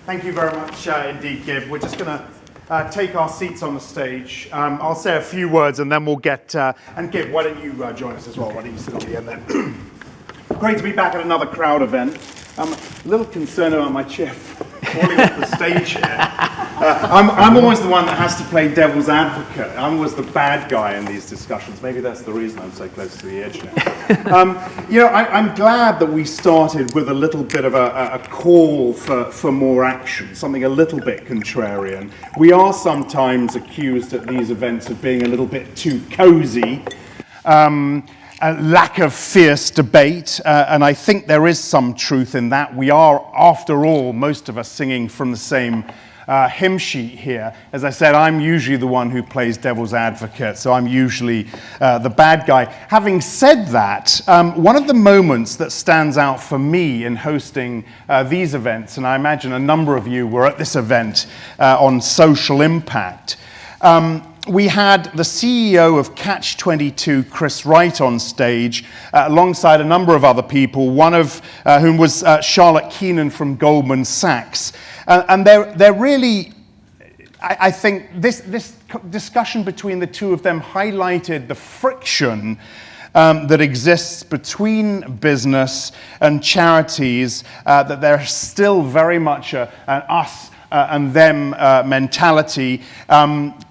Thank you very much indeed, Gib. We're just going to take our seats on the stage. I'll say a few words and then we'll get... and Gib, why don't you join us as well? Why don't you sit on the end then? Great to be back at another crowd event. I'm a little concerned about my chair falling off the stage here. I'm always the one that has to play devil's advocate. I'm always the bad guy in these discussions. Maybe that's the reason I'm so close to the edge now. I'm glad that we started with a little bit of a call for more action, something a little bit contrarian. We are sometimes accused at these events of being a little bit too cozy. A lack of fierce debate, and I think there is some truth in that. We are, after all, most of us singing from the same hymn sheet here. As I said, I'm usually the one who plays devil's advocate, so I'm usually the bad guy. Having said that, one of the moments that stands out for me in hosting these events, and I imagine a number of you were at this event on social impact, we had the CEO of Catch-22, Chris Wright, on stage, alongside a number of other people, one of whom was Charlotte Keenan from Goldman Sachs. And they're really, I think, this discussion between the two of them highlighted the friction that exists between business and charities, that there's still very much an us and them mentality.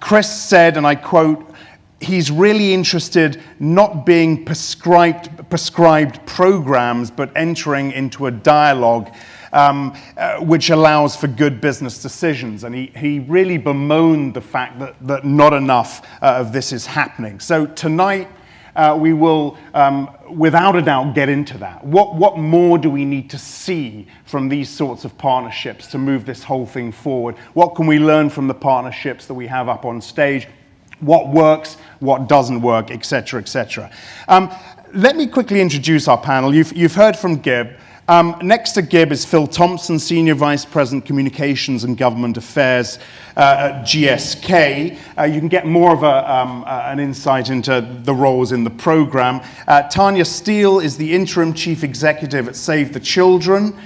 Chris said, and I quote, he's really interested not being prescribed programs, but entering into a dialogue which allows for good business decisions. And he really bemoaned the fact that not enough of this is happening. So tonight, we will, without a doubt, get into that. What more do we need to see from these sorts of partnerships to move this whole thing forward? What can we learn from the partnerships that we have up on stage? What works, what doesn't work, et cetera, et cetera. Let me quickly introduce our panel. You've heard from Gib. Next to Gib is Phil Thompson, Senior Vice President, Communications and Government Affairs at GSK. You can get more of an insight into the roles in the program. Tanya Steele is the Interim Chief Executive at Save the Children.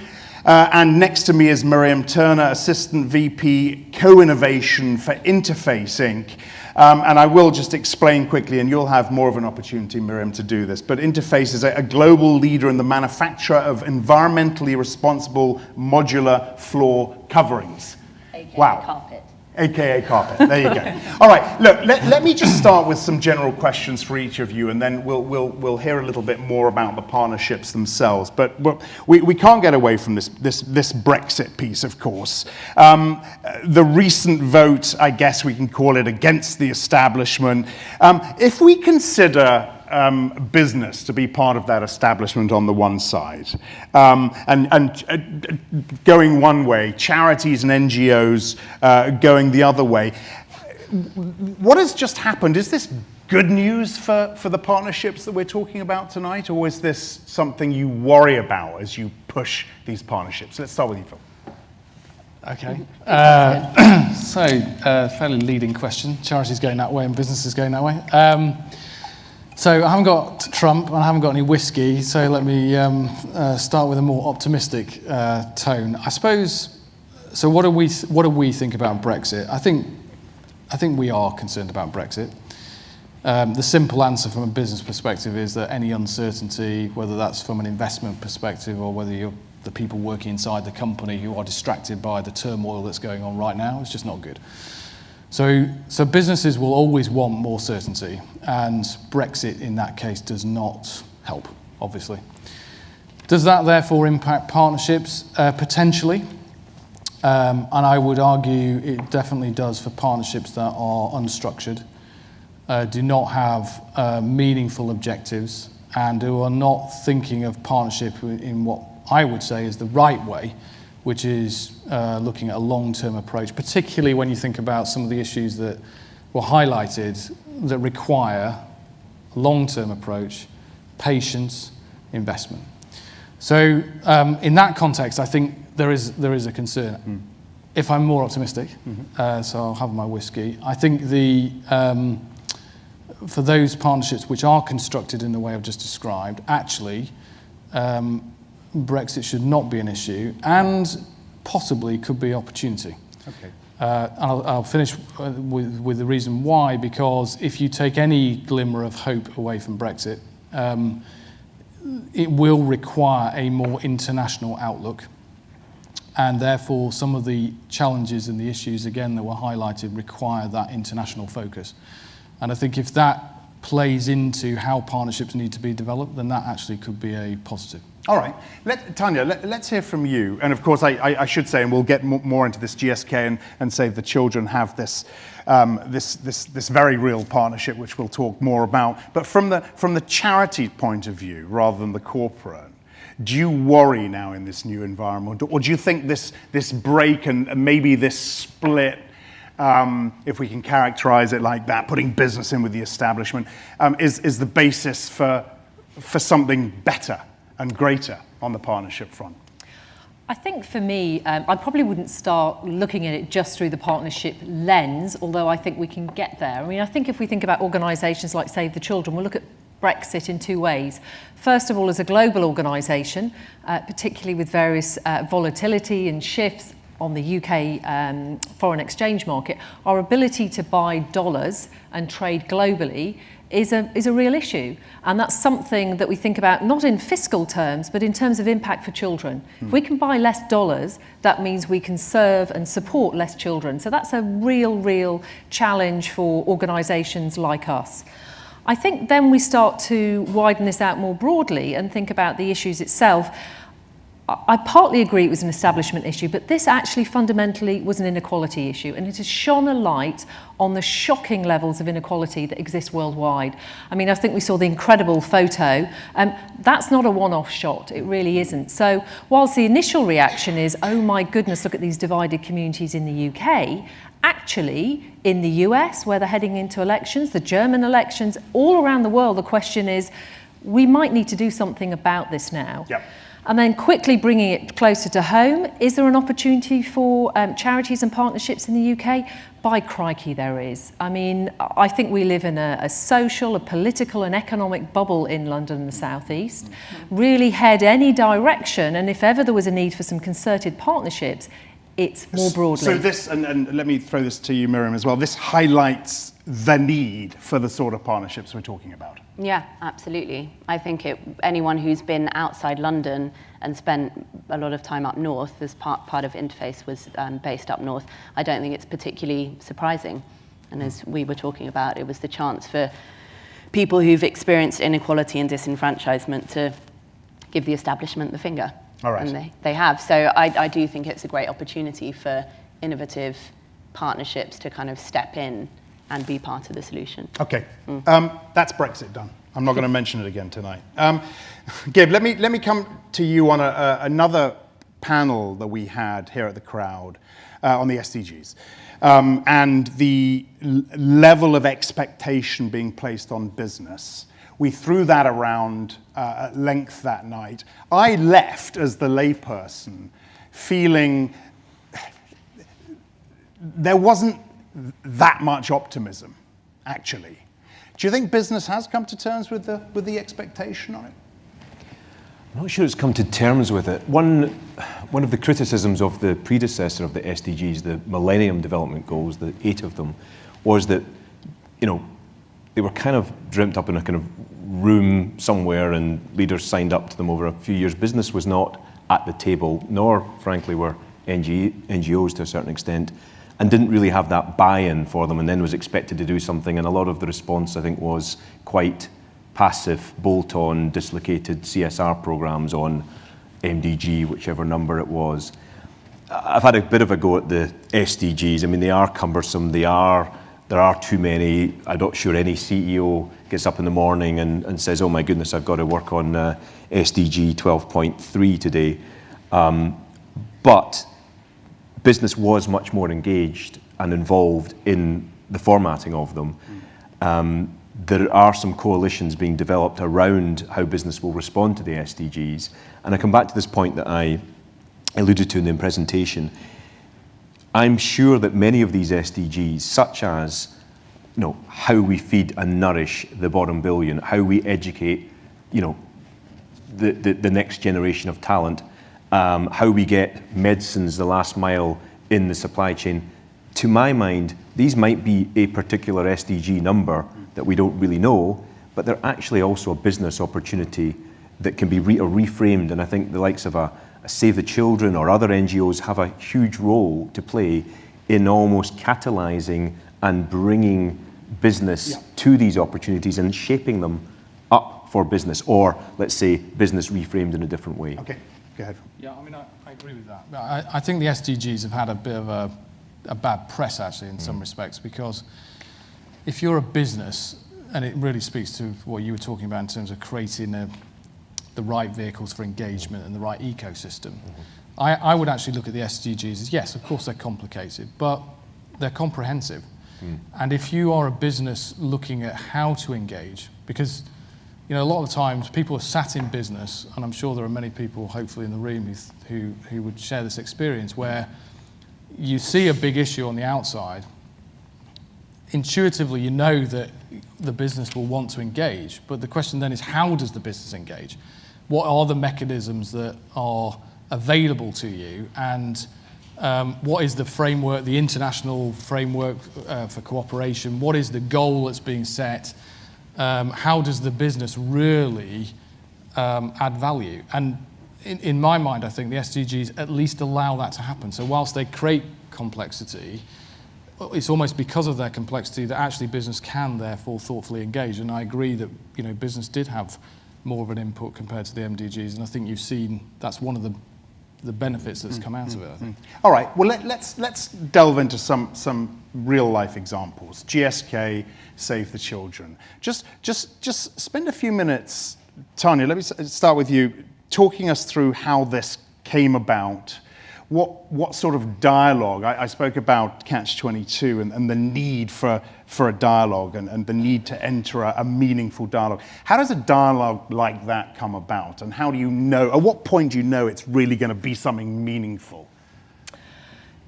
And next to me is Miriam Turner, Assistant VP, Co-Innovation for Interface Inc. And I will just explain quickly, and you'll have more of an opportunity, Miriam, to do this. But Interface is a global leader in the manufacture of environmentally responsible modular floor coverings. AKA carpet. AKA carpet. There you go. All right. Look, let me just start with some general questions for each of you, and then we'll hear a little bit more about the partnerships themselves. But we can't get away from this Brexit piece, of course. The recent vote, I guess we can call it, against the establishment. If we consider business to be part of that establishment on the one side, and going one way, charities and NGOs going the other way. What has just happened? Is this good news for the partnerships that we're talking about tonight, or is this something you worry about as you push these partnerships? Let's start with you, Phil. Okay. Fairly leading question. Charities going that way and businesses going that way. So I haven't got Trump and I haven't got any whiskey, so let me start with a more optimistic tone. I suppose, so what do we think about Brexit? I think we are concerned about Brexit. The simple answer from a business perspective is that any uncertainty, whether that's from an investment perspective or whether you're the people working inside the company who are distracted by the turmoil that's going on right now, it's just not good. So businesses will always want more certainty, and Brexit in that case does not help, obviously. Does that therefore impact partnerships? Potentially, and I would argue it definitely does for partnerships that are unstructured, do not have meaningful objectives, and who are not thinking of partnership in what I would say is the right way, which is looking at a long-term approach, particularly when you think about some of the issues that were highlighted that require a long-term approach, patience, investment. So in that context, I think there is a concern. If I'm more optimistic, so I'll have my whiskey, I think for those partnerships which are constructed in the way I've just described, actually, Brexit should not be an issue, and possibly could be opportunity. Okay. And I'll finish with the reason why, because if you take any glimmer of hope away from Brexit, it will require a more international outlook. And therefore, some of the challenges and the issues, again, that were highlighted require that international focus. And I think if that plays into how partnerships need to be developed, then that actually could be a positive. All right. Tanya, let's hear from you. And of course, I should say, and we'll get more into this GSK and Save the Children have this very real partnership, which we'll talk more about. But from the charity point of view, rather than the corporate, do you worry now in this new environment? Or do you think this break and maybe this split, if we can characterize it like that, putting business in with the establishment, is the basis for something better and greater on the partnership front? I think for me, I probably wouldn't start looking at it just through the partnership lens, although I think we can get there. I mean, I think if we think about organisations like Save the Children, we'll look at Brexit in two ways. First of all, as a global organisation, particularly with various volatility and shifts on the UK foreign exchange market, our ability to buy dollars and trade globally is a real issue. And that's something that we think about not in fiscal terms, but in terms of impact for children. If we can buy less dollars, that means we can serve and support less children. So that's a real challenge for organisations like us. I think then we start to widen this out more broadly and think about the issues itself. I partly agree it was an establishment issue, but this actually fundamentally was an inequality issue, and it has shone a light on the shocking levels of inequality that exist worldwide. I mean, I think we saw the incredible photo. That's not a one-off shot, it really isn't. So whilst the initial reaction is, oh my goodness, look at these divided communities in the UK, actually, in the US, where they're heading into elections, the German elections, all around the world, the question is, we might need to do something about this now. Yep. And then quickly bringing it closer to home, is there an opportunity for charities and partnerships in the UK? By crikey, there is. I mean, I think we live in a social, a political and economic bubble in London and the South East. Really head any direction, and if ever there was a need for some concerted partnerships, it's more broadly. So this, and let me throw this to you, Miriam, as well, this highlights the need for the sort of partnerships we're talking about. Yeah, absolutely. I think anyone who's been outside London and spent a lot of time up north, as part of Interface was based up north, I don't think it's particularly surprising. And as we were talking about, it was the chance for people who've experienced inequality and disenfranchisement to give the establishment the finger. All right. And they have. So I do think it's a great opportunity for innovative partnerships to kind of step in and be part of the solution. Okay, that's Brexit done. I'm not going to mention it again tonight. Gib, let me come to you on another panel that we had here at the Crowd on the SDGs and the level of expectation being placed on business. We threw that around at length that night. I left as the layperson feeling there wasn't that much optimism, actually. Do you think business has come to terms with the expectation on it? I'm not sure it's come to terms with it. One of the criticisms of the predecessor of the SDGs, the Millennium Development Goals, the 8 of them, was that, they were kind of dreamt up in a kind of room somewhere and leaders signed up to them over a few years. Business was not at the table, nor, frankly, were NGOs to a certain extent, and didn't really have that buy-in for them, and then was expected to do something. And a lot of the response, I think, was quite passive, bolt-on, dislocated CSR programs on MDG, whichever number it was. I've had a bit of a go at the SDGs. I mean, they are cumbersome. There are too many. I'm not sure any CEO gets up in the morning and says, oh my goodness, I've got to work on SDG 12.3 today. But business was much more engaged and involved in the formatting of them. There are some coalitions being developed around how business will respond to the SDGs. And I come back to this point that I alluded to in the presentation. I'm sure that many of these SDGs, such as how we feed and nourish the bottom billion, how we educate the next generation of talent, how we get medicines the last mile in the supply chain. To my mind, these might be a particular SDG number that we don't really know, but they're actually also a business opportunity that can be reframed. And I think the likes of a Save the Children or other NGOs have a huge role to play in almost catalyzing and bringing business to these opportunities and shaping them up for business, or let's say business reframed in a different way. Okay, go ahead. Yeah, I mean, I agree with that. I think the SDGs have had a bit of a bad press, actually, in some respects, because if you're a business, and it really speaks to what you were talking about in terms of creating the right vehicles for engagement and the right ecosystem, I would actually look at the SDGs as, yes, of course they're complicated, but they're comprehensive. And if you are a business looking at how to engage, because a lot of times people are sat in business, and I'm sure there are many people, hopefully in the room, who would share this experience, where you see a big issue on the outside, intuitively you know that the business will want to engage, but the question then is, how does the business engage? What are the mechanisms that are available to you, and what is the framework, the international framework for cooperation? What is the goal that's being set? How does the business really add value? And in my mind, I think the SDGs at least allow that to happen. So whilst they create complexity, it's almost because of their complexity that actually business can therefore thoughtfully engage. And I agree that business did have more of an input compared to the MDGs, and I think you've seen that's one of the benefits that's come out of it, I think. All right, well, let's delve into some real life examples. GSK, Save the Children. Just spend a few minutes, Tanya, let me start with you, talking us through how this came about. What sort of dialogue? I spoke about Catch-22 and the need for a dialogue and the need to enter a meaningful dialogue. How does a dialogue like that come about? And how do you know, at what point do you know it's really going to be something meaningful?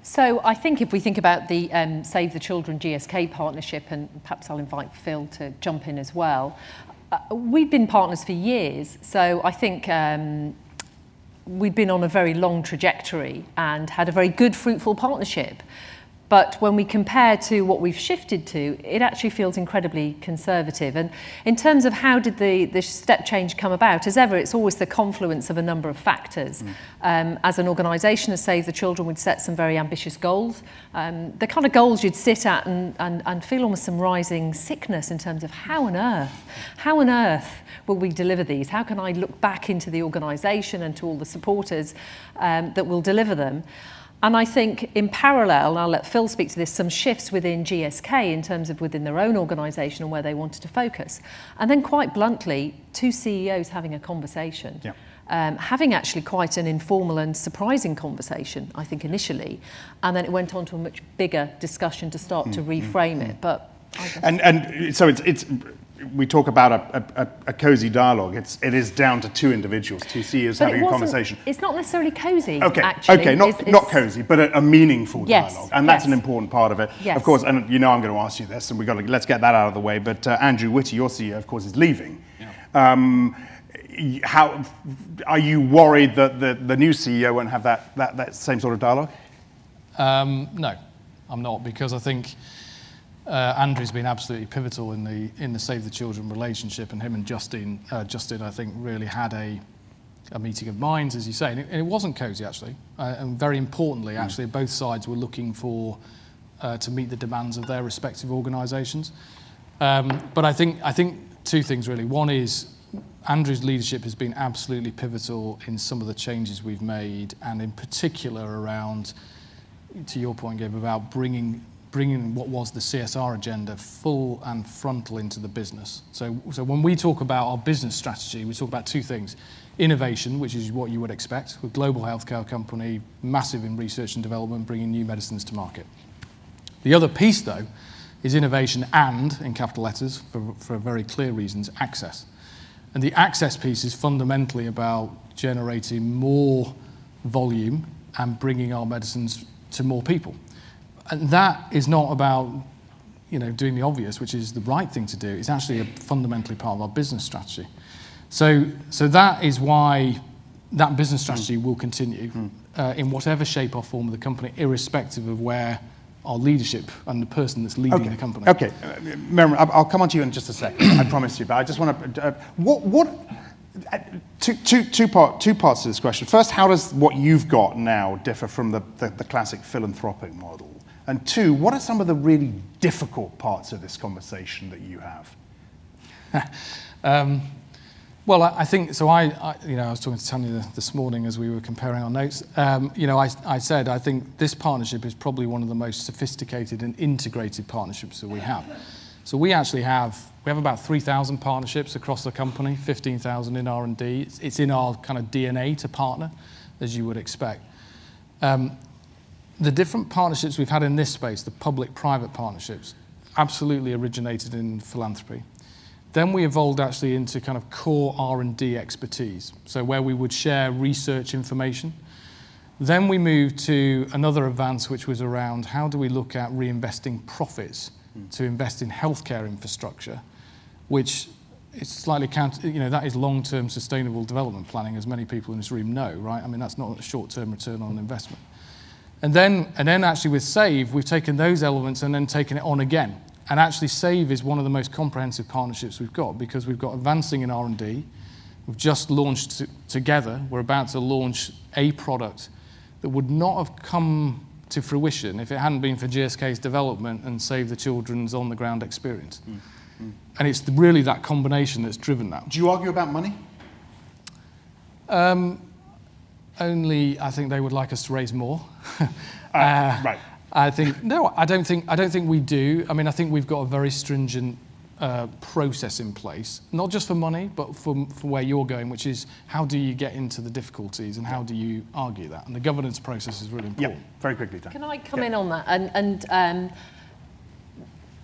So I think if we think about the Save the Children GSK partnership, and perhaps I'll invite Phil to jump in as well, we've been partners for years. So I think we've been on a very long trajectory and had a very good, fruitful partnership. But when we compare to what we've shifted to, it actually feels incredibly conservative. And in terms of how did the step change come about, as ever, it's always the confluence of a number of factors. As an organisation, as Save the Children, we'd set some very ambitious goals. The kind of goals you'd sit at and feel almost some rising sickness in terms of how on earth will we deliver these? How can I look back into the organisation and to all the supporters that will deliver them? And I think in parallel, and I'll let Phil speak to this, some shifts within GSK in terms of within their own organisation and where they wanted to focus. And then quite bluntly, two CEOs having a conversation. Having actually quite an informal and surprising conversation, I think, initially. And then it went on to a much bigger discussion to start to reframe it. But and so it's we talk about a cosy dialogue. It is down to two individuals, two CEOs having a conversation. It's not necessarily cosy, okay, actually. Okay, not cosy, but a meaningful dialogue. And that's an important part of it. Yes. Of course, and I'm going to ask you this, and let's get that out of the way, but Andrew Whitty, your CEO, of course, is leaving. How are you worried that the new CEO won't have that same sort of dialogue? No, I'm not, because I think Andrew's been absolutely pivotal in the Save the Children relationship, and him and Justin, I think, really had a meeting of minds, as you say, and it wasn't cosy, actually, and very importantly, actually, both sides were looking for to meet the demands of their respective organisations. But I think two things really. One is Andrew's leadership has been absolutely pivotal in some of the changes we've made, and in particular around, to your point, Gib, about bringing what was the CSR agenda full and frontal into the business. So when we talk about our business strategy, we talk about two things. Innovation, which is what you would expect. With a global healthcare company, massive in research and development, bringing new medicines to market. The other piece, though, is innovation and, in capital letters, for very clear reasons, access. And the access piece is fundamentally about generating more volume and bringing our medicines to more people. And that is not about, doing the obvious, which is the right thing to do. It's actually a fundamentally part of our business strategy. So that is why that business strategy will continue in whatever shape or form of the company, irrespective of where our leadership and the person that's leading the company. Okay, Miriam, I'll come on to you in just a second, I promise you, but I just want to, two parts to this question. First, how does what you've got now differ from the classic philanthropic model? And two, what are some of the really difficult parts of this conversation that you have? Well, I think so. I was talking to Tanya this morning as we were comparing our notes. I said I think this partnership is probably one of the most sophisticated and integrated partnerships that we have. So we actually have about 3,000 partnerships across the company, 15,000 in R&D. It's in our kind of DNA to partner, as you would expect. The different partnerships we've had in this space, the public-private partnerships, absolutely originated in philanthropy. Then we evolved actually into kind of core R&D expertise, so where we would share research information. Then we moved to another advance, which was around how do we look at reinvesting profits to invest in healthcare infrastructure, which is slightly that is long-term sustainable development planning, as many people in this room know, right? I mean, that's not a short-term return on investment. And then actually with SAVE, we've taken those elements and then taken it on again. And actually SAVE is one of the most comprehensive partnerships we've got, because we've got advancing in R&D. We've just launched together, we're about to launch a product that would not have come to fruition if it hadn't been for GSK's development and Save the Children's on-the-ground experience. And it's really that combination that's driven that. Do you argue about money? Only I think they would like us to raise more. Right. I don't think we do. I mean, I think we've got a very stringent process in place, not just for money, but for where you're going, which is how do you get into the difficulties and how do you argue that? And the governance process is really important. Yeah, very quickly, Dan. Can I come in on that? And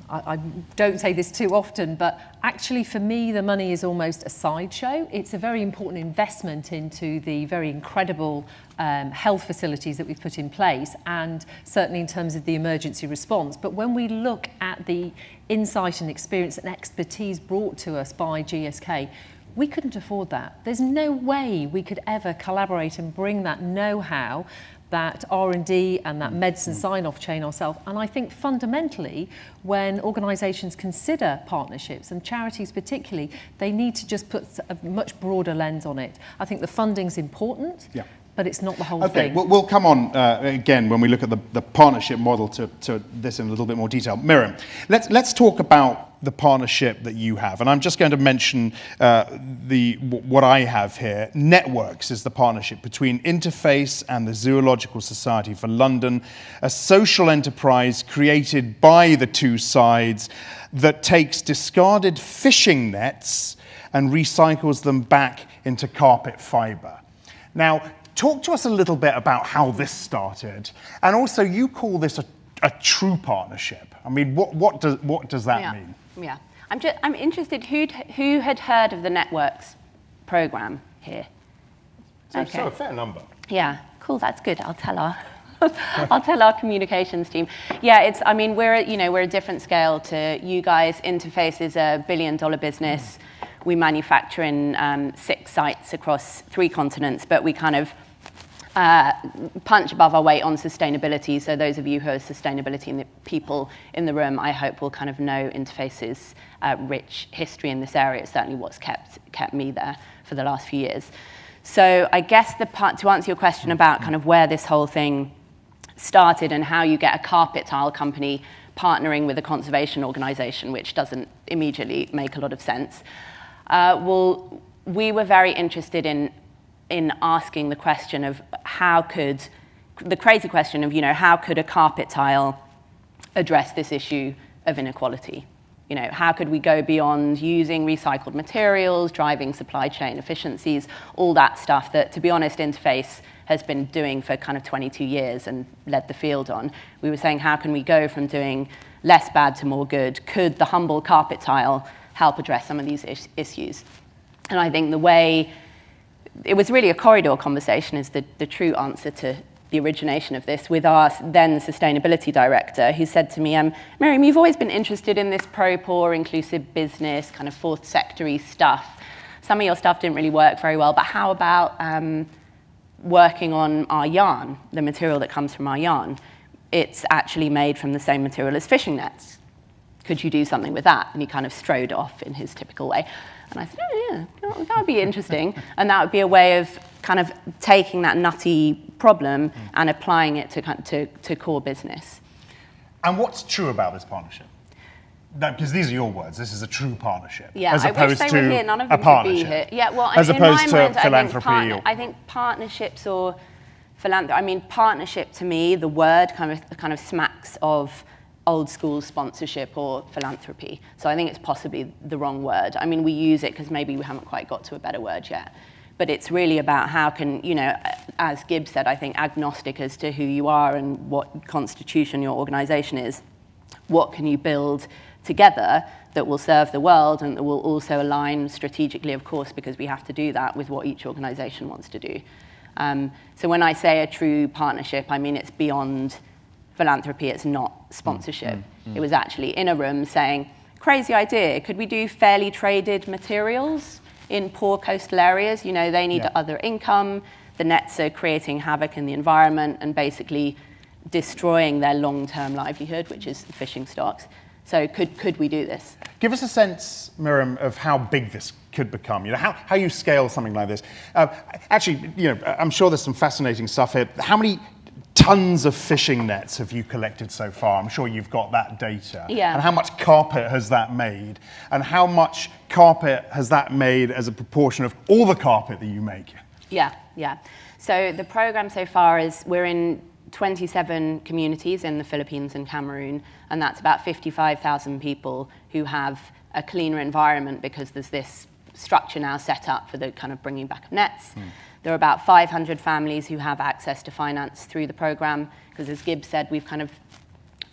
I don't say this too often, but actually for me, the money is almost a sideshow. It's a very important investment into the very incredible health facilities that we've put in place, and certainly in terms of the emergency response. But when we look at the insight and experience and expertise brought to us by GSK, we couldn't afford that. There's no way we could ever collaborate and bring that know-how, that R&D and that medicine sign-off chain ourselves. And I think fundamentally, when organisations consider partnerships, and charities particularly, they need to just put a much broader lens on it. I think the funding's important, but it's not the whole thing. Okay, we'll come on again when we look at the partnership model to this in a little bit more detail. Miriam, let's talk about the partnership that you have, and I'm just going to mention what I have here. Networks is the partnership between Interface and the Zoological Society for London, a social enterprise created by the two sides that takes discarded fishing nets and recycles them back into carpet fibre. Now, talk to us a little bit about how this started, and also you call this a true partnership. I mean, what does that mean? Yeah, I'm interested. Who had heard of the Networks program here? So a fair number. Yeah, cool. That's good. I'll tell our communications team. Yeah, we're a different scale to you guys. Interface is a $1 billion business. We manufacture in 6 sites across 3 continents, but we kind of punch above our weight on sustainability. So those of you who are sustainability and the people in the room, I hope will kind of know Interface's rich history in this area. It's certainly what's kept me there for the last few years. So I guess to answer your question about kind of where this whole thing started and how you get a carpet tile company partnering with a conservation organisation, which doesn't immediately make a lot of sense. Well, we were very interested in asking the question of how could a carpet tile address this issue of inequality? How could we go beyond using recycled materials, driving supply chain efficiencies, all that stuff that, to be honest, Interface has been doing for kind of 22 years and led the field on. We were saying, how can we go from doing less bad to more good? Could the humble carpet tile help address some of these issues? And I think it was really a corridor conversation is the true answer to the origination of this, with our then sustainability director, who said to me, Miriam, you've always been interested in this pro-poor, inclusive business, kind of fourth sector-y stuff. Some of your stuff didn't really work very well, but how about working on our yarn, the material that comes from our yarn, it's actually made from the same material as fishing nets. Could you do something with that? And he kind of strode off in his typical way. And I said, oh yeah, that would be interesting. And that would be a way of kind of taking that nutty problem and applying it to core business. And what's true about this partnership? Because these are your words. This is a true partnership. Yeah, as I opposed wish they were to here. None of a them could be partnership. here. Yeah, well, as in opposed my to mind, philanthropy. I think partnerships or philanthropy. I mean, partnership to me, the word kind of smacks of old school sponsorship or philanthropy. So I think it's possibly the wrong word. I mean, we use it because maybe we haven't quite got to a better word yet. But it's really about how can, you know, as Gib said, I think agnostic as to who you are and what constitution your organization is, what can you build together that will serve the world and that will also align strategically, of course, because we have to do that with what each organization wants to do. So when I say a true partnership, I mean it's beyond philanthropy, it's not sponsorship. It was actually in a room saying, crazy idea, could we do fairly traded materials in poor coastal areas? You know, they need other income, the nets are creating havoc in the environment and basically destroying their long-term livelihood, which is the fishing stocks. So could we do this? Give us a sense, Miriam, of how big this could become. You know, how you scale something like this. Actually, you know, I'm sure there's some fascinating stuff here. How many tons of fishing nets have you collected so far? I'm sure you've got that data. Yeah. And how much carpet has that made? And how much carpet has that made as a proportion of all the carpet that you make? Yeah. So the program so far is we're in 27 communities in the Philippines and Cameroon, and that's about 55,000 people who have a cleaner environment because there's this structure now set up for the kind of bringing back of nets. There are about 500 families who have access to finance through the program, because as Gib said, we've kind of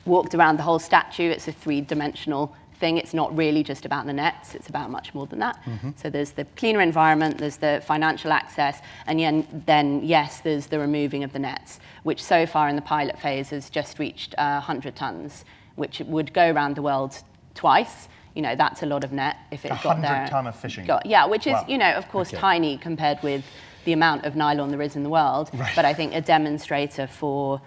walked around the whole statue. It's a three-dimensional thing. It's not really just about the nets, it's about much more than that. So there's the cleaner environment, there's the financial access, and then yes, there's the removing of the nets, which so far in the pilot phase has just reached 100 tons, which would go around the world twice. You know, that's a lot of net if it got there. 100 ton of fishing. Yeah, which is, Wow. you know, of course, tiny compared with the amount of nylon there is in the world, but I think a demonstrator for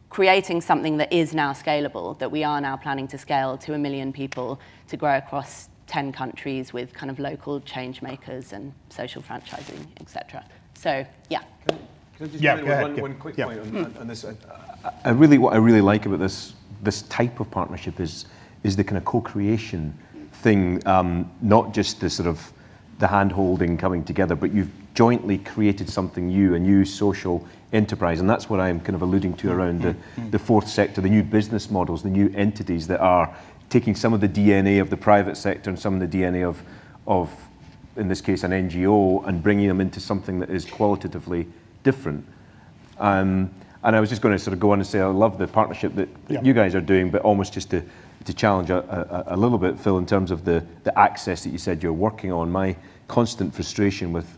creating something that is now scalable, that we are now planning to scale to 1 million people, to grow across 10 countries with kind of local change makers and social franchising, etc. So, yeah. Can I just Yeah, come in go with ahead, one quick yeah. point on this? What I really like about this type of partnership is the kind of co-creation thing, not just the sort of the hand-holding coming together, but you've jointly created something new, a new social enterprise, and that's what I'm kind of alluding to around the fourth sector, the new business models, the new entities that are taking some of the DNA of the private sector and some of the DNA of in this case, an NGO, and bringing them into something that is qualitatively different. And I was just going to sort of go on and say I love the partnership that you guys are doing, but almost just to challenge a little bit, Phil, in terms of the access that you said you're working on. My constant frustration with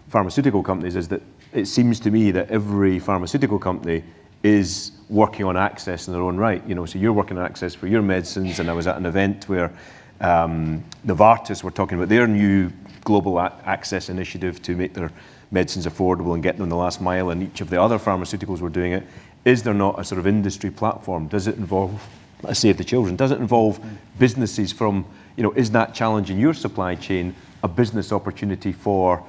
pharmaceutical companies is that it seems to me that every pharmaceutical company is working on access in their own right. You know, so you're working on access for your medicines, and I was at an event where Novartis were talking about their new global access initiative to make their medicines affordable and get them the last mile, and each of the other pharmaceuticals were doing it. Is there not a sort of industry platform? Does it involve, let's Save the Children, does it involve businesses from, you know, is that challenge in your supply chain a business opportunity for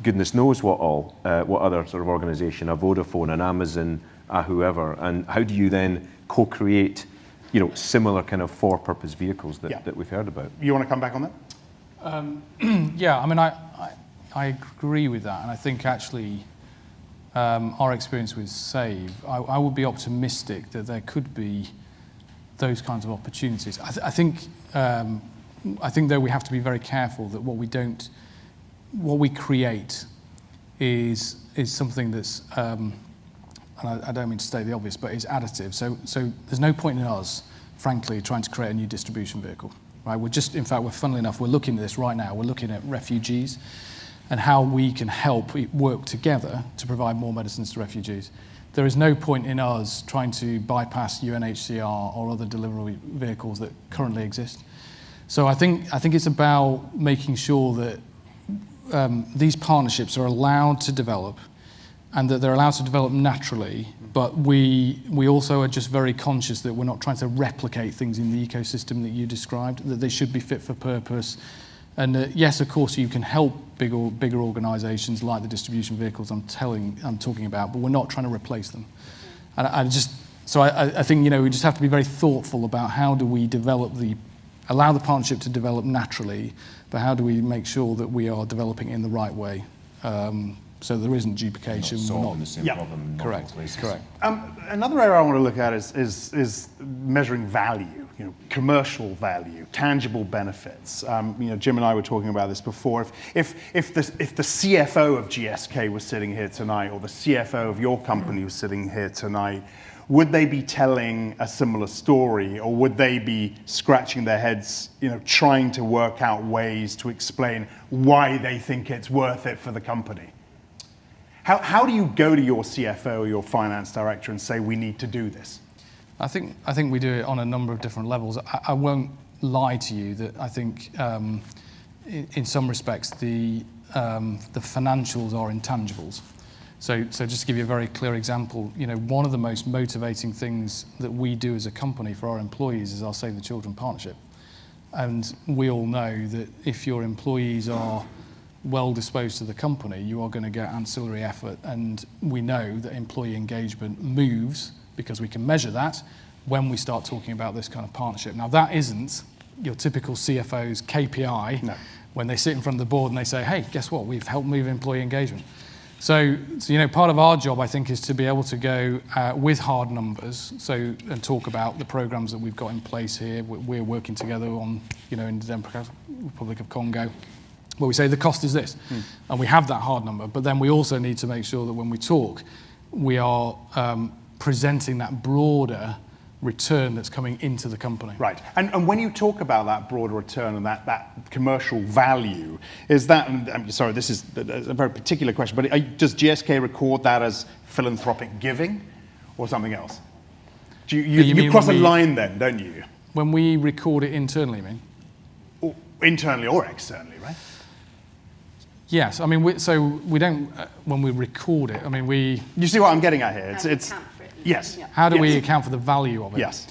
goodness knows what other sort of organisation, a Vodafone, an Amazon, a whoever, and how do you then co-create, you know, similar kind of for-purpose vehicles that we've heard about? You want to come back on that? Yeah, I mean, I agree with that, and I think actually our experience with Save, I would be optimistic that there could be those kinds of opportunities. I think though we have to be very careful that what we create is something that's, and I don't mean to state the obvious, but is additive. So there's no point in us, frankly, trying to create a new distribution vehicle. Right? Funnily enough, we're looking at this right now. We're looking at refugees and how we can help work together to provide more medicines to refugees. There is no point in us trying to bypass UNHCR or other delivery vehicles that currently exist. So I think it's about making sure that these partnerships are allowed to develop and that they're allowed to develop naturally, but we also are just very conscious that we're not trying to replicate things in the ecosystem that you described, that they should be fit for purpose. And yes, of course, you can help bigger organisations like the distribution vehicles I'm talking about, but we're not trying to replace them. And I think we just have to be very thoughtful about how do we allow the partnership to develop naturally, but how do we make sure that we are developing in the right way, so there isn't duplication. Not solving the same problem in multiple Correct. places. Correct. Another area I want to look at is measuring value, commercial value, tangible benefits. Jim and I were talking about this before. If the CFO of GSK was sitting here tonight, or the CFO of your company was sitting here tonight, would they be telling a similar story, or would they be scratching their heads, trying to work out ways to explain why they think it's worth it for the company? How do you go to your CFO or your finance director and say, we need to do this? I think we do it on a number of different levels. I won't lie to you that I think in some respects the financials are intangibles. So just to give you a very clear example, one of the most motivating things that we do as a company for our employees is our Save the Children partnership. And we all know that if your employees are well disposed to the company, you are going to get ancillary effort. And we know that employee engagement moves, because we can measure that, when we start talking about this kind of partnership. Now, that isn't your typical CFO's KPI. No. When they sit in front of the board and they say, hey, guess what? We've helped move employee engagement. So part of our job, I think, is to be able to go with hard numbers, and talk about the programs that we've got in place here. We're working together on, in the Democratic Republic of Congo, where we say the cost is this, and we have that hard number. But then we also need to make sure that when we talk, we are presenting that broader return that's coming into the company. Right. And when you talk about that broader return and that commercial value, is that, I'm sorry, this is a very particular question, but does GSK record that as philanthropic giving or something else? Do you cross a line then, don't you? When we record it internally, you mean? Or internally or externally, right? Yes, I mean, we don't, when we record it, I mean, we... You see what I'm getting at here? It's yes. How do we account for the value of it? Yes.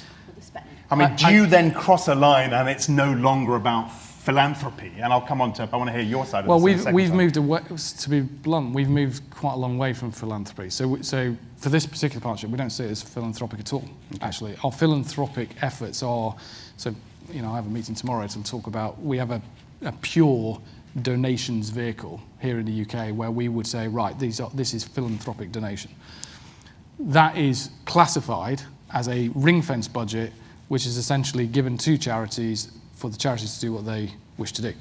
I mean, do you then cross a line and it's no longer about philanthropy? And I'll come on to, I want to hear your side of this. Well, we've moved away, to be blunt, we've moved quite a long way from philanthropy. So for this particular partnership, we don't see it as philanthropic at all, actually. Our philanthropic efforts are, I have a meeting tomorrow to talk about, we have a pure donations vehicle here in the UK where we would say, right, this is philanthropic donation. That is classified as a ring-fence budget, which is essentially given to charities for the charities to do what they wish to do.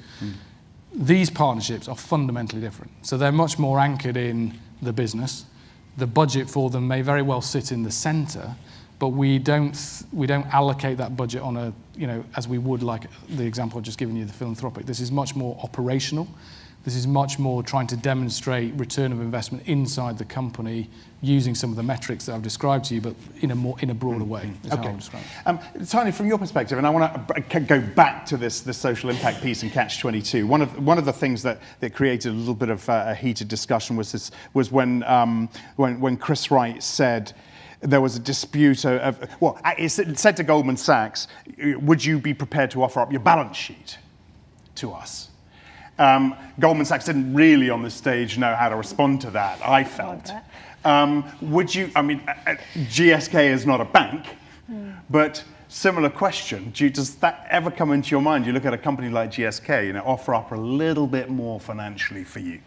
These partnerships are fundamentally different. So they're much more anchored in the business. The budget for them may very well sit in the centre, but we don't allocate that budget on a, as we would like the example I've just given you, the philanthropic. This is much more operational. This is much more trying to demonstrate return of investment inside the company using some of the metrics that I've described to you, but in a broader way. Is how I would describe it. Tanya, from your perspective, and I want to go back to this social impact piece in Catch-22. One of the things that created a little bit of a heated discussion was when Chris Wright said there was a dispute it said to Goldman Sachs, would you be prepared to offer up your balance sheet to us? Goldman Sachs didn't really on the stage know how to respond to that, I felt. Would you, GSK is not a bank, but similar question, does that ever come into your mind? You look at a company like GSK, offer up a little bit more financially for you.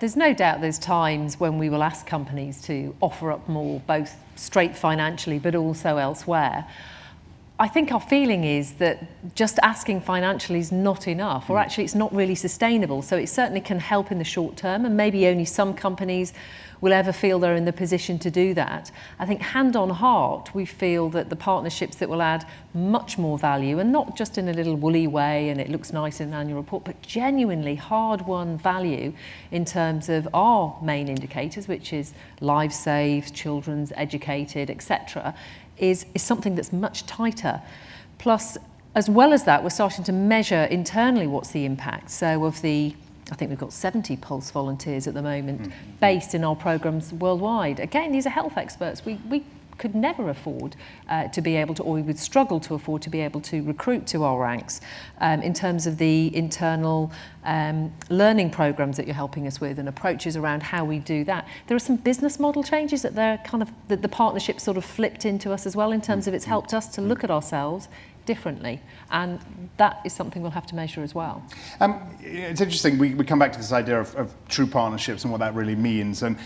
There's no doubt there's times when we will ask companies to offer up more, both straight financially, but also elsewhere. I think our feeling is that just asking financially is not enough, or actually it's not really sustainable. So it certainly can help in the short term, and maybe only some companies will ever feel they're in the position to do that. I think hand on heart, we feel that the partnerships that will add much more value, and not just in a little woolly way and it looks nice in an annual report, but genuinely hard-won value in terms of our main indicators, which is lives saved, children's educated, etc., is something that's much tighter. Plus, as well as that, we're starting to measure internally what's the impact. So of the I think we've got 70 Pulse volunteers at the moment based in our programmes worldwide. Again, these are health experts. We could never afford to be able to, or we would struggle to afford to be able to recruit to our ranks in terms of the internal learning programs that you're helping us with and approaches around how we do that. There are some business model changes that they're kind of, that the partnership sort of flipped into us as well in terms of it's helped us to look at ourselves differently, and that is something we'll have to measure as well. It's interesting, we come back to this idea of true partnerships and what that really means, and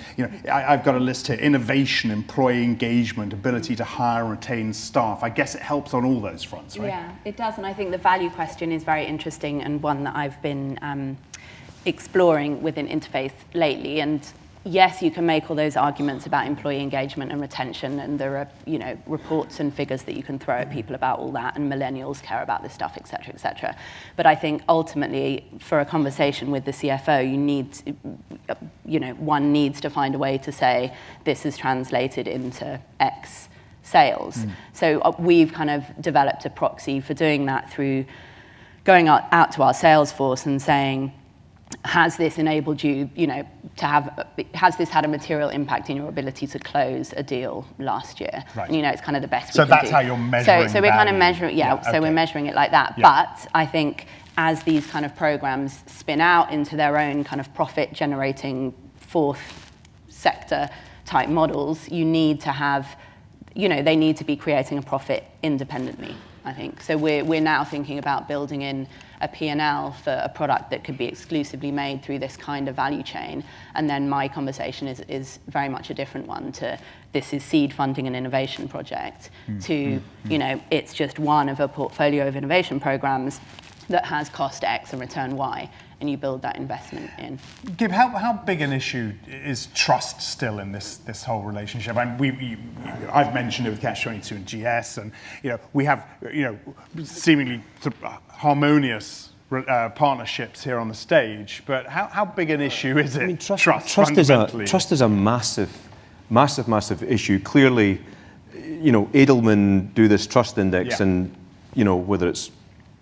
I've got a list here: innovation, employee engagement, ability to hire and retain staff. I guess it helps on all those fronts, right? Yeah, it does, and I think the value question is very interesting and one that I've been exploring within Interfaith lately. And yes, you can make all those arguments about employee engagement and retention, and there are, reports and figures that you can throw at people about all that, and millennials care about this stuff, etc., etc. But I think ultimately, for a conversation with the CFO, you need to, one needs to find a way to say this is translated into X sales. So we've kind of developed a proxy for doing that through going out to our sales force and saying, has this enabled you, has this had a material impact in your ability to close a deal last year? Right. And, it's kind of the best so we can do. So that's how you're measuring So we're kind of value. measuring, so we're measuring it like that. Yeah. But I think as these kind of programs spin out into their own kind of profit-generating fourth sector type models, you need to have, they need to be creating a profit independently, I think. So we're now thinking about building in a P&L for a product that could be exclusively made through this kind of value chain. And then my conversation is very much a different one to this is seed funding an innovation project to, it's just one of a portfolio of innovation programs that has cost X and return Y, and you build that investment in. Gib, how big an issue is trust still in this whole relationship? And I've mentioned it with Catch-22 and GS, and we have seemingly harmonious partnerships here on the stage. But how big an issue is it? I mean, fundamentally? Trust is a massive issue. Clearly, Edelman do this trust index, and whether it's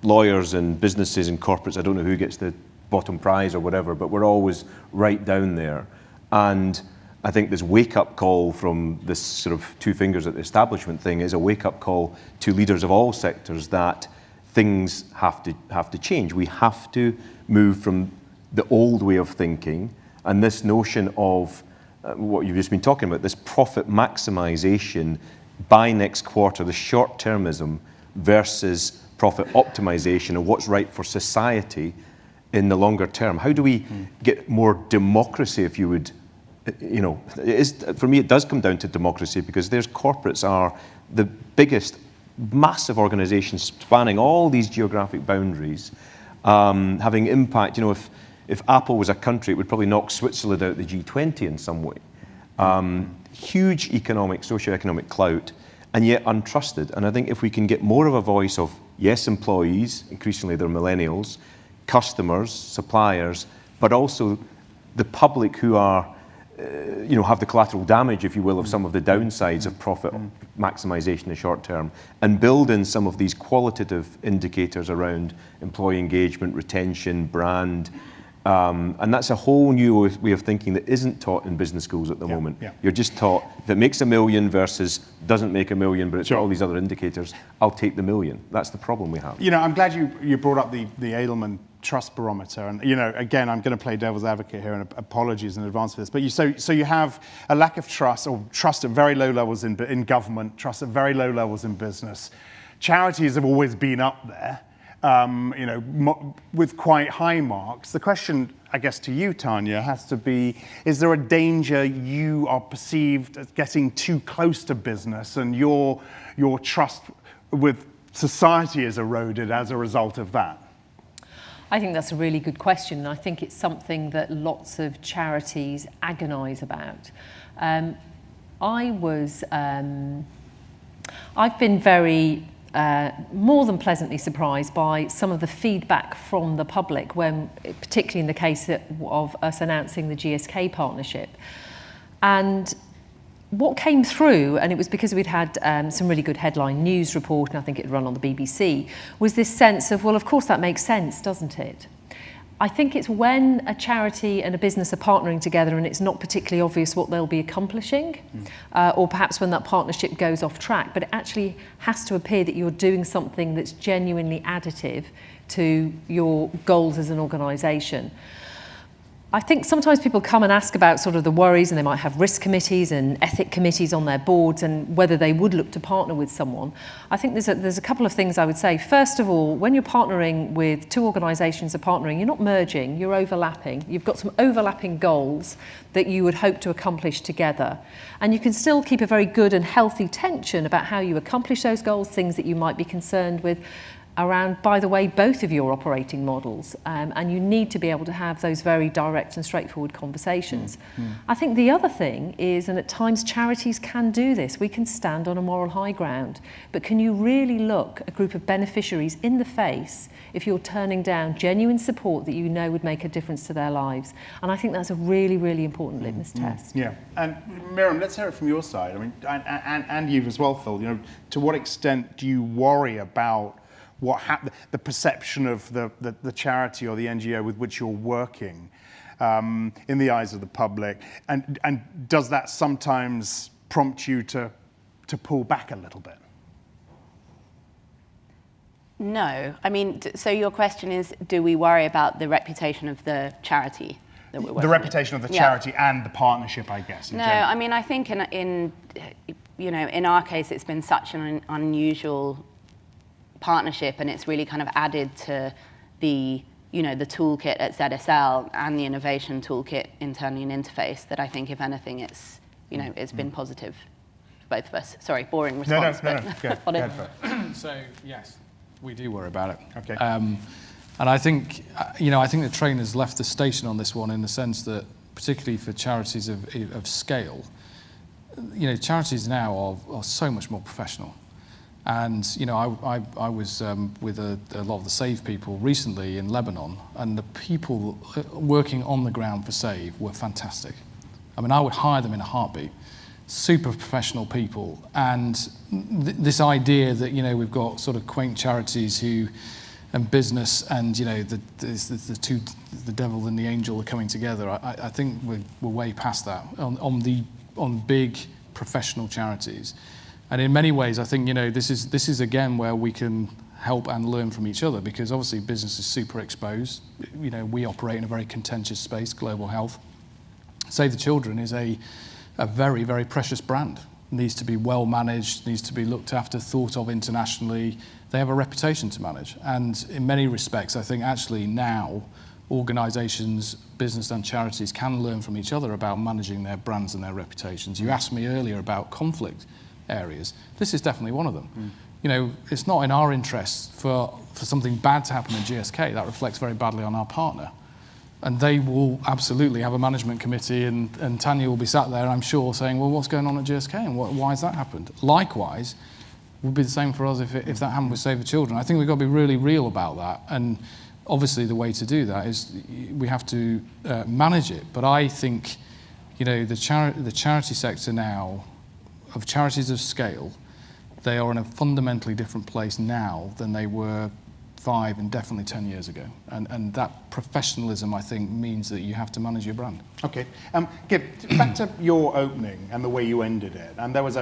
lawyers and businesses and corporates, I don't know who gets the bottom prize or whatever, but we're always right down there. And I think this wake-up call from this sort of two fingers at the establishment thing is a wake-up call to leaders of all sectors that things have to change. We have to move from the old way of thinking and this notion of what you've just been talking about, this profit maximization by next quarter, the short-termism versus profit optimization and what's right for society in the longer term. How do we get more democracy, if you would, for me it does come down to democracy, because there's corporates are the biggest, massive organizations spanning all these geographic boundaries, having impact. If Apple was a country, it would probably knock Switzerland out the G20 in some way. Huge socioeconomic clout, and yet untrusted. And I think if we can get more of a voice of, yes, employees, increasingly they're millennials, customers, suppliers, but also the public who are, have the collateral damage, if you will, of some of the downsides of profit maximization in the short term, and build in some of these qualitative indicators around employee engagement, retention, brand. And that's a whole new way of thinking that isn't taught in business schools at the moment. Yeah. You're just taught if it makes $1 million versus doesn't make $1 million, but it's got all these other indicators, I'll take the $1 million. That's the problem we have. I'm glad you brought up the Edelman Trust Barometer, and again, I'm going to play devil's advocate here, and apologies in advance for this. But so you have a lack of trust, or trust at very low levels in government, trust at very low levels in business. Charities have always been up there, with quite high marks. The question, I guess, to you, Tanya, has to be: is there a danger you are perceived as getting too close to business, and your trust with society is eroded as a result of that? I think that's a really good question, and I think it's something that lots of charities agonise about. I've been very more than pleasantly surprised by some of the feedback from the public, when, particularly in the case of us announcing the GSK partnership. And what came through, and it was because we'd had some really good headline news report, and I think it had run on the BBC, was this sense of, well, of course that makes sense, doesn't it? I think it's when a charity and a business are partnering together and it's not particularly obvious what they'll be accomplishing, or perhaps when that partnership goes off track, but it actually has to appear that you're doing something that's genuinely additive to your goals as an organisation. I think sometimes people come and ask about sort of the worries, and they might have risk committees and ethic committees on their boards and whether they would look to partner with someone. I think there's a couple of things I would say. First of all, when you're partnering with two organisations are partnering, you're not merging, you're overlapping. You've got some overlapping goals that you would hope to accomplish together. And you can still keep a very good and healthy tension about how you accomplish those goals, things that you might be concerned with around, by the way, both of your operating models, and you need to be able to have those very direct and straightforward conversations. I think the other thing is, and at times charities can do this, we can stand on a moral high ground, but can you really look a group of beneficiaries in the face if you're turning down genuine support that you know would make a difference to their lives? And I think that's a really, really important litmus test. Yeah, and Miriam, let's hear it from your side. I mean, and you as well, Phil. You know, to what extent do you worry about the perception of the charity or the NGO with which you're working in the eyes of the public, and does that sometimes prompt you to pull back a little bit? No, I mean, so your question is, do we worry about the reputation of the charity that we're working The reputation with? of the charity and the partnership, I guess. No, I mean, I think in our case, it's been such an unusual partnership, and it's really kind of added to the toolkit at ZSL and the innovation toolkit internally in Interface, that I think, if anything, it's been positive for both of us. Sorry, boring response. No. Go ahead. So yes, we do worry about it. Okay. And I think the train has left the station on this one, in the sense that, particularly for charities of scale, charities now are so much more professional. And I was with a lot of the SAVE people recently in Lebanon, and the people working on the ground for SAVE were fantastic. I mean, I would hire them in a heartbeat. Super professional people, and this idea that we've got sort of quaint charities and business, and the devil and the angel are coming together. I think we're way past that on big professional charities. And in many ways, I think this is again where we can help and learn from each other, because obviously business is super exposed. We operate in a very contentious space, global health. Save the Children is a very, very precious brand. Needs to be well managed, needs to be looked after, thought of internationally. They have a reputation to manage. And in many respects, I think actually now organisations, business and charities can learn from each other about managing their brands and their reputations. You asked me earlier about conflict areas. This is definitely one of them. It's not in our interest for something bad to happen in GSK. That reflects very badly on our partner. And they will absolutely have a management committee, and Tanya will be sat there, I'm sure, saying, well, what's going on at GSK and why has that happened? Likewise, would be the same for us if that happened with Save the Children. I think we've got to be really real about that. And obviously the way to do that is we have to manage it. But I think, the charity sector now, of charities of scale, they are in a fundamentally different place now than they were 5 and definitely 10 years ago. And that professionalism, I think, means that you have to manage your brand. Okay. Gib, back to your opening and the way you ended it. And there was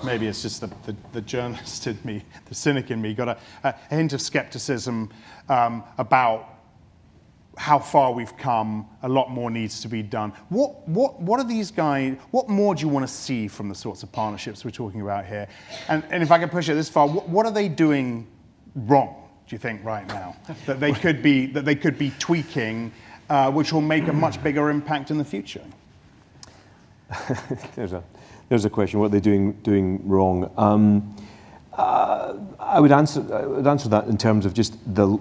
maybe it's just the journalist in me, the cynic in me, got a hint of skepticism about how far we've come. A lot more needs to be done. What are these guys, what more do you want to see from the sorts of partnerships we're talking about here? And if I can push it this far, what are they doing wrong, do you think, right now, that they could be tweaking, which will make a much bigger impact in the future? There's a question. What are they doing wrong? I would answer that in terms of just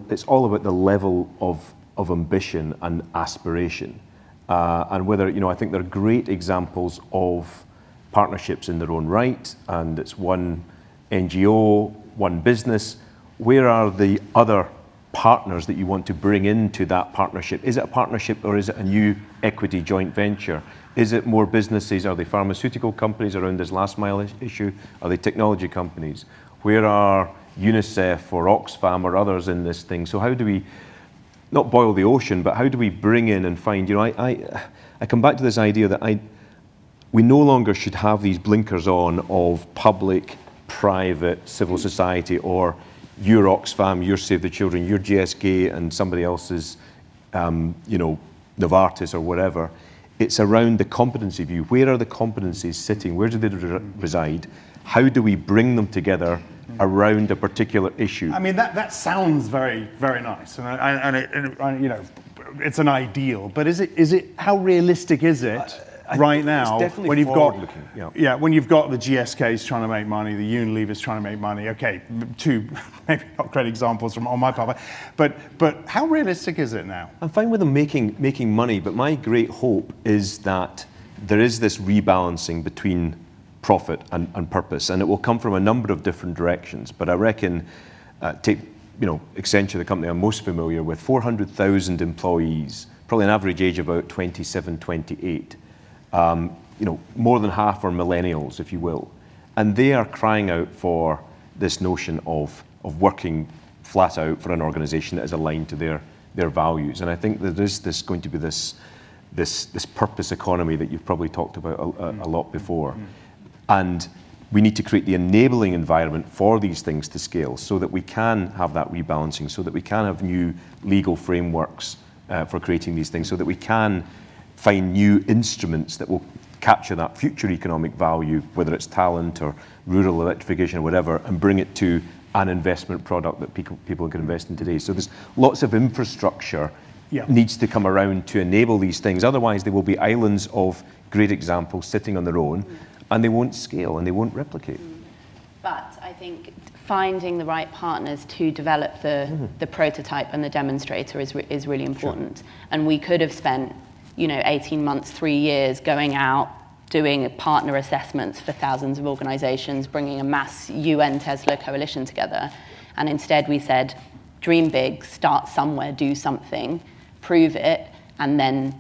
it's all about the level of ambition and aspiration, and whether I think there are great examples of partnerships in their own right, and it's one NGO, one business. Where are the other partners that you want to bring into that partnership? Is it a partnership, or is it a new equity joint venture? Is it more businesses? Are they pharmaceutical companies around this last mile issue? Are they technology companies? Where are UNICEF or Oxfam or others in this thing? So how do we not boil the ocean, but how do we bring in and find, I come back to this idea that we no longer should have these blinkers on of public, private, civil society, or your Oxfam, your Save the Children, your GSK, and somebody else's, Novartis or whatever. It's around the competency view. Where are the competencies sitting? Where do they reside? How do we bring them together around a particular issue? I mean, that sounds very, very nice, and it's an ideal. But is it? How realistic is it right now? It's definitely when you've forward-looking, when you've got the GSKs trying to make money, the Unilever's trying to make money. Okay, two maybe not great examples on my part, but how realistic is it now? I'm fine with them making money, but my great hope is that there is this rebalancing between profit and purpose, and it will come from a number of different directions. But I reckon, take Accenture, the company I'm most familiar with, 400,000 employees, probably an average age of about 27, 28. More than half are millennials, if you will, and they are crying out for this notion of working flat out for an organisation that is aligned to their values. And I think that there's going to be this purpose economy that you've probably talked about a lot before. And we need to create the enabling environment for these things to scale so that we can have that rebalancing, so that we can have new legal frameworks for creating these things, so that we can find new instruments that will capture that future economic value, whether it's talent or rural electrification or whatever, and bring it to an investment product that people can invest in today. So there's lots of infrastructure needs to come around to enable these things. Otherwise, they will be islands of great examples sitting on their own, and they won't scale and they won't replicate. But I think finding the right partners to develop the prototype and the demonstrator is really important. Sure. And we could have spent 18 months, 3 years going out, doing partner assessments for thousands of organizations, bringing a mass UN Tesla coalition together. And instead we said, dream big, start somewhere, do something, prove it, and then,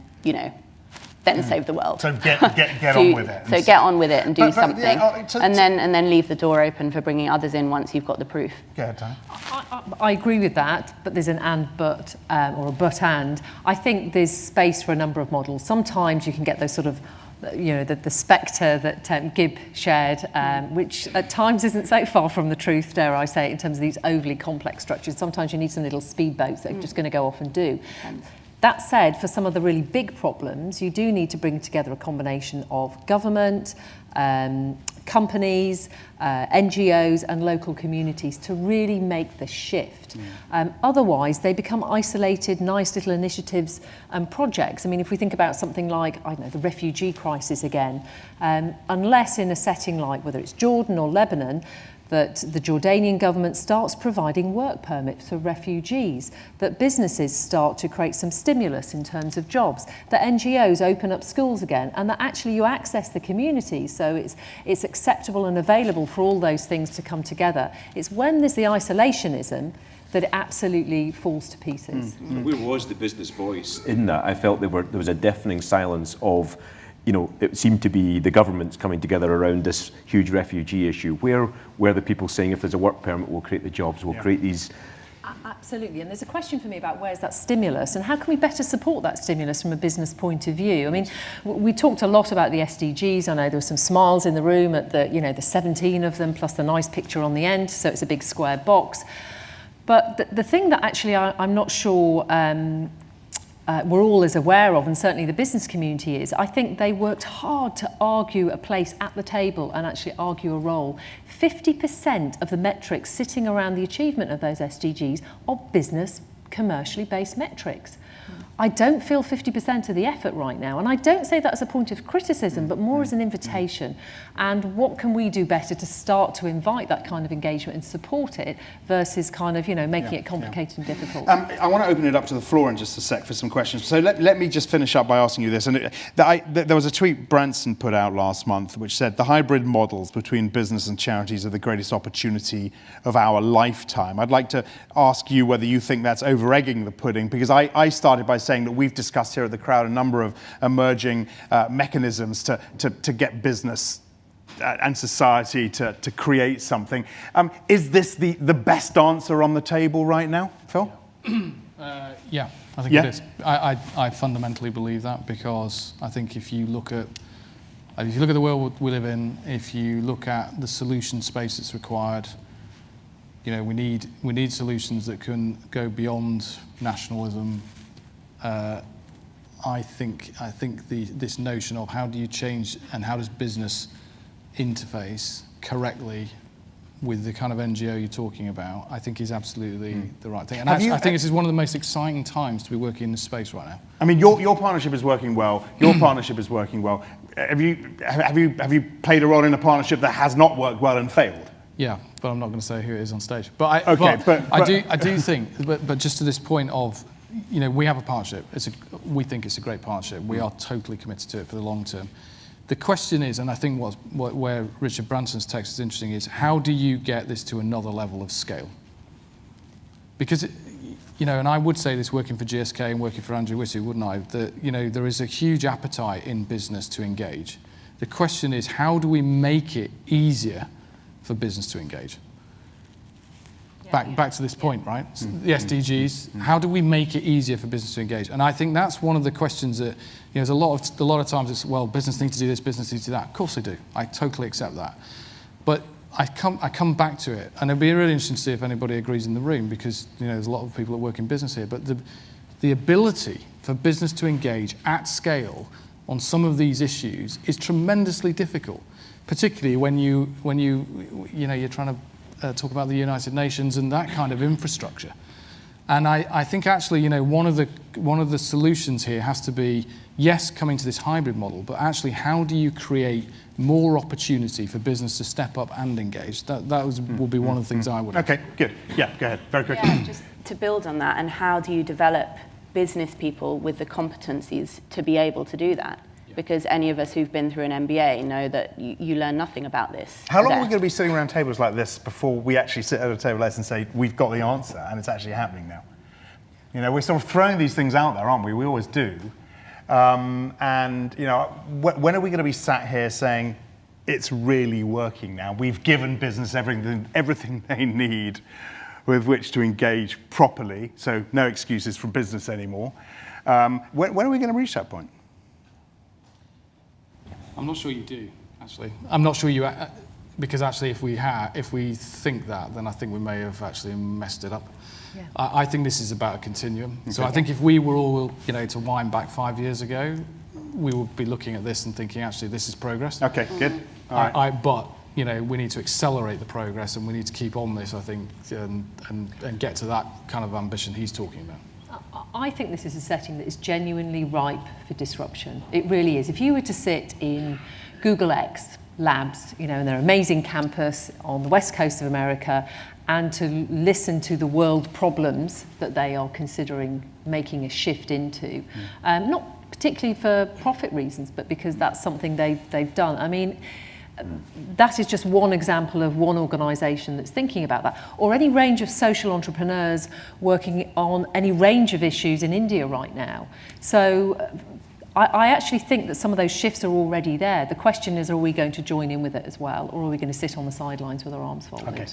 save the world. So get on with it. So get on with it and do something. And then leave the door open for bringing others in once you've got the proof. Go ahead, Tanya. I agree with that, but there's an and but, or a but and. I think there's space for a number of models. Sometimes you can get those sort of, the spectre that Gib shared, which at times isn't so far from the truth, dare I say, in terms of these overly complex structures. Sometimes you need some little speedboats that are just going to go off and do. That said, for some of the really big problems, you do need to bring together a combination of government, companies, NGOs and local communities to really make the shift. Otherwise, they become isolated, nice little initiatives and projects. I mean, if we think about something like, the refugee crisis again, unless in a setting like whether it's Jordan or Lebanon, that the Jordanian government starts providing work permits for refugees, that businesses start to create some stimulus in terms of jobs, that NGOs open up schools again, and that actually you access the community so it's acceptable and available for all those things to come together. It's when there's the isolationism that it absolutely falls to pieces. Where was the business voice in that? I felt there was a deafening silence of, it seemed to be the governments coming together around this huge refugee issue. Where were the people saying, if there's a work permit, we'll create the jobs, we'll create these... Absolutely, and there's a question for me about where's that stimulus and how can we better support that stimulus from a business point of view? I mean, we talked a lot about the SDGs. I know there were some smiles in the room at the 17 of them, plus the nice picture on the end, so it's a big square box. But the thing that actually I'm not sure we're all as aware of, and certainly the business community is, I think they worked hard to argue a place at the table and actually argue a role. 50% of the metrics sitting around the achievement of those SDGs are business, commercially based metrics. I don't feel 50% of the effort right now, and I don't say that as a point of criticism, but more as an invitation. And what can we do better to start to invite that kind of engagement and support it versus kind of, making it complicated and difficult? I want to open it up to the floor in just a sec for some questions. So let me just finish up by asking you this. And there was a tweet Branson put out last month which said, the hybrid models between business and charities are the greatest opportunity of our lifetime. I'd like to ask you whether you think that's over-egging the pudding, because I started by saying that we've discussed here at the crowd a number of emerging mechanisms to get business and society to create something. Is this the best answer on the table right now, Phil? Yeah, I think Yeah? it is. I fundamentally believe that, because I think if you look at the world we live in, if you look at the solution space that's required, we need solutions that can go beyond nationalism. I think this notion of how do you change and how does business interface correctly with the kind of NGO you're talking about, I think is absolutely the right thing. And I think this is one of the most exciting times to be working in this space right now. I mean, your partnership is working well. Your partnership is working well. Have you played a role in a partnership that has not worked well and failed? Yeah, but I'm not going to say who it is on stage. But I do think, but just to this point of, we have a partnership. We think it's a great partnership. We are totally committed to it for the long term. The question is, and I think where Richard Branson's text is interesting, is how do you get this to another level of scale? Because, and I would say this working for GSK and working for Andrew Whitty, wouldn't I? That, there is a huge appetite in business to engage. The question is, how do we make it easier for business to engage? Back to this point, right? The SDGs. How do we make it easier for business to engage? And I think that's one of the questions that, there's a lot of times it's, well, business needs to do this, business needs to do that. Of course they do. I totally accept that. But I come back to it, and it'd be really interesting to see if anybody agrees in the room, because there's a lot of people that work in business here. But the ability for business to engage at scale on some of these issues is tremendously difficult, particularly when you're trying to talk about the United Nations and that kind of infrastructure. And I think actually, one of the solutions here has to be, yes, coming to this hybrid model, but actually how do you create more opportunity for business to step up and engage? That will be one of the things I would. Okay, good. Yeah, go ahead. Very quickly. Yeah, just to build on that, and how do you develop business people with the competencies to be able to do that? Because any of us who've been through an MBA know that you learn nothing about this. How long are we going to be sitting around tables like this before we actually sit at a table like this and say, we've got the answer and it's actually happening now? We're sort of throwing these things out there, aren't we? We always do. When are we going to be sat here saying, it's really working now? We've given business everything they need with which to engage properly, so no excuses from business anymore. When are we going to reach that point? I'm not sure you do, actually. I'm not sure you, because actually if we think that, then I think we may have actually messed it up. Yeah. I think this is about a continuum. Okay. So I think if we were all, to wind back 5 years ago, we would be looking at this and thinking, actually, this is progress. Okay, good. All right. But we need to accelerate the progress, and we need to keep on this, I think, and get to that kind of ambition he's talking about. I think this is a setting that is genuinely ripe for disruption. It really is. If you were to sit in Google X labs, in their amazing campus on the west coast of America, and to listen to the world problems that they are considering making a shift into, not particularly for profit reasons, but because that's something they've done. I mean, that is just one example of one organisation that's thinking about that, or any range of social entrepreneurs working on any range of issues in India right now. So I actually think that some of those shifts are already there. The question is, are we going to join in with it as well, or are we going to sit on the sidelines with our arms folded? Okay.